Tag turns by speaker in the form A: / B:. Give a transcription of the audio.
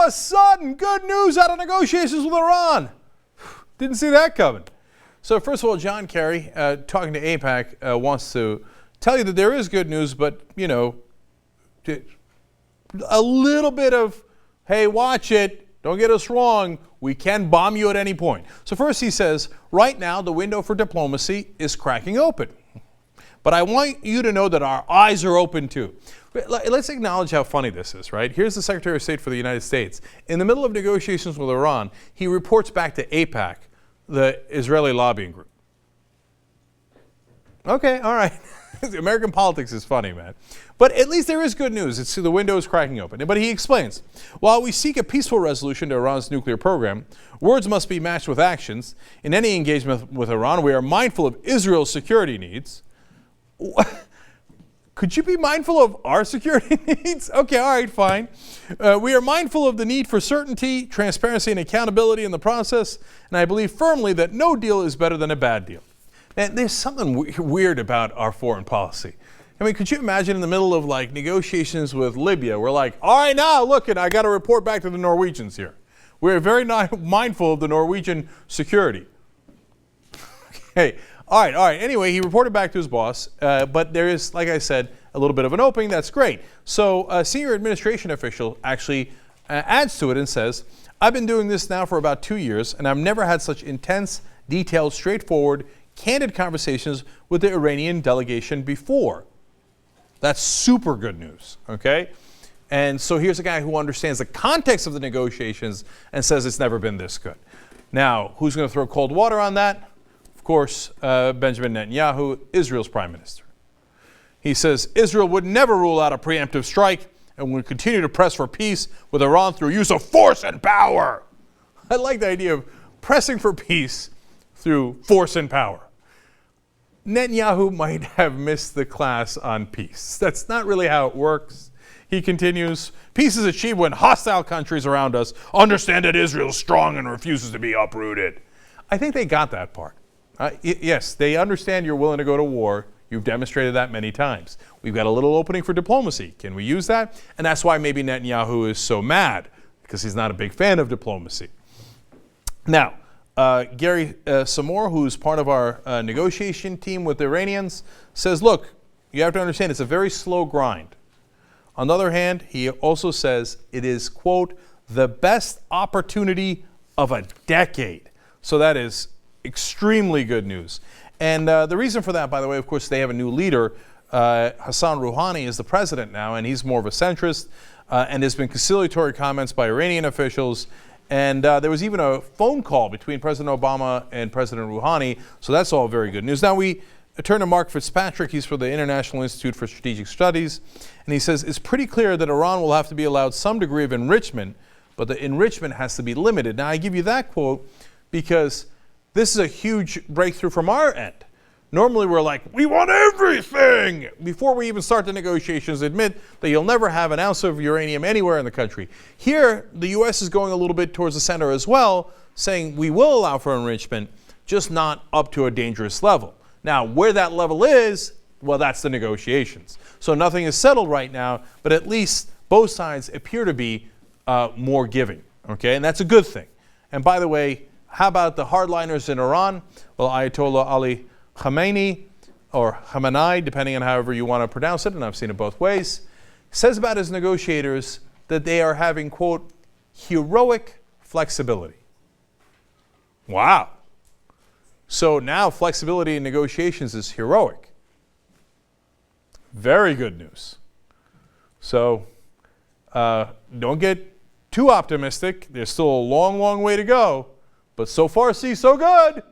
A: of a sudden, good news out of negotiations with Iran. Didn't see that coming. So first of all, John Kerry, talking to AIPAC, wants to tell you that there is good news, but, you know, a little bit of, hey, watch it, don't get us wrong, we can bomb you at any point. So first he says, right now the window for diplomacy is cracking open. But I want you to know that our eyes are open too. Let's acknowledge how funny this is, right? Here's the Secretary of State for the United States. In the middle of negotiations with Iran, he reports back to AIPAC, the Israeli lobbying group. Okay, all right. American politics is funny, man. But at least there is good news. It's the window is cracking open. But he explains, while we seek a peaceful resolution to Iran's nuclear program, words must be matched with actions. In any engagement with Iran, we are mindful of Israel's security needs. Could you be mindful of our security needs? Okay, all right, fine. We are mindful of the need for certainty, transparency, and accountability in the process, and I believe firmly that no deal is better than a bad deal. And there's something weird about our foreign policy. I mean, could you imagine in the middle of like negotiations with Libya, we're like, all right, now look, I got to report back to the Norwegians here. We're very mindful of the Norwegian security. Okay, all right. Anyway, he reported back to his boss, but there is, like I said, a little bit of an opening. That's great. So a senior administration official actually adds to it and says, I've been doing this now for about 2 years, and I've never had such intense, detailed, straightforward, candid conversations with the Iranian delegation before. That's super good news, okay? And so here's a guy who understands the context of the negotiations and says it's never been this good. Now, who's going to throw cold water on that? Of course, Benjamin Netanyahu, Israel's prime minister. He says Israel would never rule out a preemptive strike and would continue to press for peace with Iran through use of force and power. I like the idea of pressing for peace through force and power. Netanyahu might have missed the class on peace. That's not really how it works. He continues, peace is achieved when hostile countries around us understand that Israel is strong and refuses to be uprooted. I think they got that part. Yes, they understand you're willing to go to war. You've demonstrated that many times. We've got a little opening for diplomacy. Can we use that? And that's why maybe Netanyahu is so mad, because he's not a big fan of diplomacy. Now, Gary Samore, who's part of our negotiation team with the Iranians, says, look, you have to understand it's a very slow grind. On the other hand, he also says it is, quote, the best opportunity of a decade. So that is extremely good news. And the reason for that, by the way, of course, they have a new leader. Hassan Rouhani is the president now, and he's more of a centrist. And there's been conciliatory comments by Iranian officials. And there was even a phone call between President Obama and President Rouhani. So that's all very good news. Now we turn to Mark Fitzpatrick. He's for the International Institute for Strategic Studies. And he says, it's pretty clear that Iran will have to be allowed some degree of enrichment, but the enrichment has to be limited. Now I give you that quote because this is a huge breakthrough from our end. Normally we're like, we want everything! Before we even start the negotiations, admit that you'll never have an ounce of uranium anywhere in the country. Here, the U.S. is going a little bit towards the center as well, saying we will allow for enrichment, just not up to a dangerous level. Now, where that level is, well, that's the negotiations. So nothing is settled right now, but at least both sides appear to be more giving, okay? And that's a good thing. And by the way, how about the hardliners in Iran? Well, Ayatollah Ali Khamenei, or Khamenei, depending on however you want to pronounce it, and I've seen it both ways, says about his negotiators that they are having, quote, heroic flexibility. Wow. So now flexibility in negotiations is heroic. Very good news. So don't get too optimistic. There's still a long, long way to go, but so far, so good.